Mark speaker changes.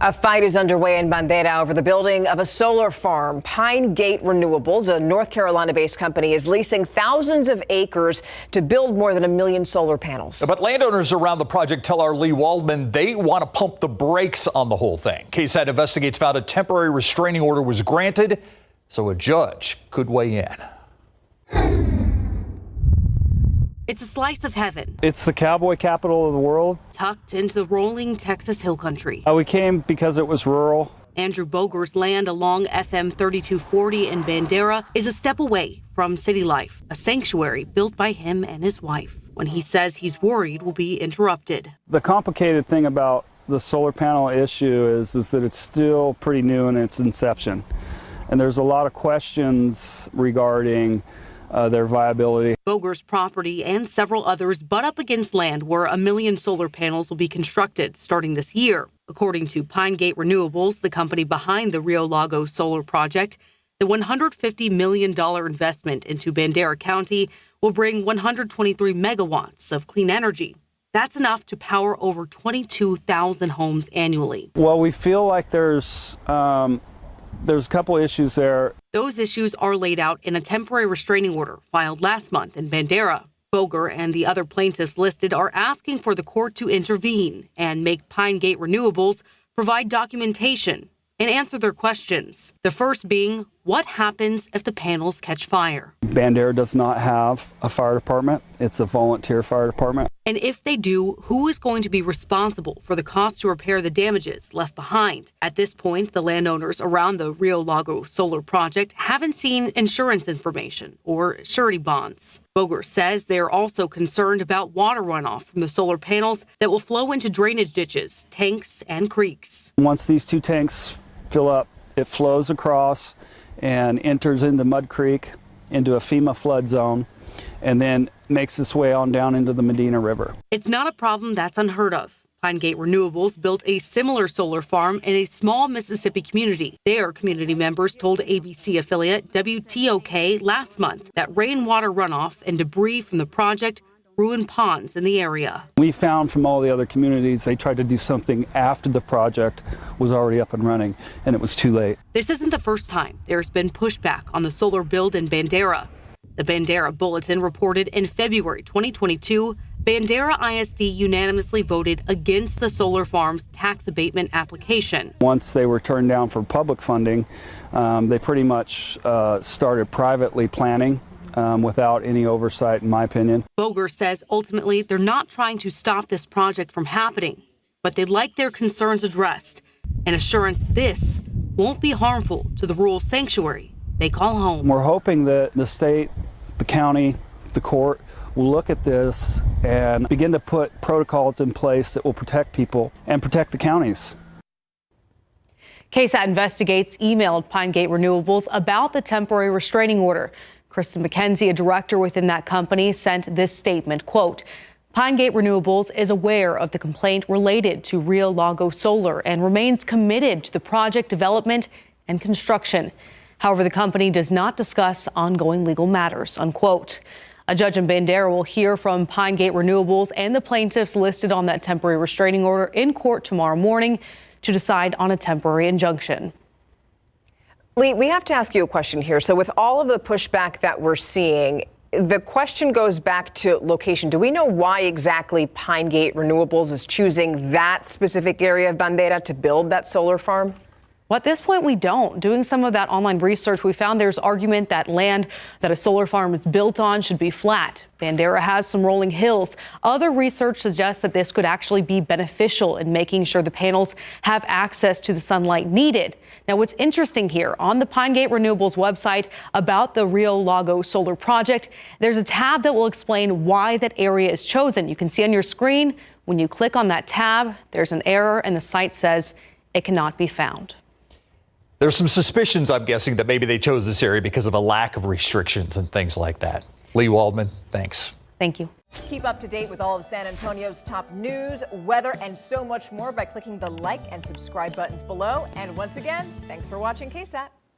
Speaker 1: A fight is underway in Bandera over the building of a solar farm. Gate Renewables, a North Carolina-based company, is leasing thousands of acres to build more than 1 million solar panels.
Speaker 2: But landowners around the project tell our Lee Waldman they want to pump the brakes on the whole thing. KSAT Investigates found a temporary restraining order was granted, so a judge could weigh in.
Speaker 3: It's a slice of heaven.
Speaker 4: It's the cowboy capital of the world.
Speaker 3: Tucked into the rolling Texas hill country.
Speaker 4: We came because it was rural.
Speaker 3: Andrew Boger's land along FM 3240 in Bandera is a step away from city life, a sanctuary built by him and his wife. When he says he's worried will be interrupted.
Speaker 4: The complicated thing about the solar panel issue is that it's still pretty new in its inception. And there's a lot of questions regarding their viability.
Speaker 3: Boger's property and several others butt up against land where 1 million solar panels will be constructed starting this year. According to Gate Renewables, the company behind the Rio Lago solar project, the $150 million investment into Bandera County will bring 123 megawatts of clean energy. That's enough to power over 22,000 homes annually.
Speaker 4: Well, we feel like there's a couple issues there.
Speaker 3: Those issues are laid out in a temporary restraining order filed last month in Bandera. Boger and the other plaintiffs listed are asking for the court to intervene and make Gate Renewables provide documentation and answer their questions. The first being, what happens if the panels catch fire?
Speaker 4: Bandera does not have a fire department. It's a volunteer fire department.
Speaker 3: And if they do, who is going to be responsible for the cost to repair the damages left behind? At this point, the landowners around the Rio Lago solar project haven't seen insurance information or surety bonds. Boger says they're also concerned about water runoff from the solar panels that will flow into drainage ditches, tanks, and creeks.
Speaker 4: Once these two tanks fill up, it flows across and enters into Mud Creek, into a FEMA flood zone, and then makes its way on down into the Medina River.
Speaker 3: It's not a problem that's unheard of. Gate Renewables built a similar solar farm in a small Mississippi community. Their community members told ABC affiliate WTOK last month that rainwater runoff and debris from the project ruined ponds in the area.
Speaker 4: We found from all the other communities they tried to do something after the project was already up and running, and it was too late.
Speaker 3: This isn't the first time there's been pushback on the solar build in Bandera. The Bandera Bulletin reported in February 2022, Bandera ISD unanimously voted against the solar farm's tax abatement application.
Speaker 4: Once they were turned down for public funding, they pretty much started privately planning without any oversight, in my opinion.
Speaker 3: Boger says ultimately they're not trying to stop this project from happening, but they'd like their concerns addressed and assurance this won't be harmful to the rural sanctuary they call home.
Speaker 4: We're hoping that the state, the county, the court will look at this and begin to put protocols in place that will protect people and protect the counties.
Speaker 5: KSAT Investigates emailed Gate Renewables about the temporary restraining order. Kristen McKenzie, a director within that company, sent this statement, quote, Gate Renewables is aware of the complaint related to Rio Lago Solar and remains committed to the project development and construction. However, the company does not discuss ongoing legal matters, unquote. A judge in Bandera will hear from Gate Renewables and the plaintiffs listed on that temporary restraining order in court tomorrow morning to decide on a temporary injunction.
Speaker 1: Lee, we have to ask you a question here. So with all of the pushback that we're seeing, the question goes back to location. Do we know why exactly Gate Renewables is choosing that specific area of Bandera to build that solar farm?
Speaker 5: Well, at this point, we don't. Doing some of that online research, we found there's argument that land that a solar farm is built on should be flat. Bandera has some rolling hills. Other research suggests that this could actually be beneficial in making sure the panels have access to the sunlight needed. Now, what's interesting here, on the Gate Renewables website about the Rio Lago solar project, there's a tab that will explain why that area is chosen. You can see on your screen, when you click on that tab, there's an error and the site says it cannot be found.
Speaker 2: There's some suspicions, I'm guessing, that maybe they chose this area because of a lack of restrictions and things like that. Lee Waldman, thanks.
Speaker 5: Thank you.
Speaker 1: Keep up to date with all of San Antonio's top news, weather, and so much more by clicking the like and subscribe buttons below. And once again, thanks for watching KSAT.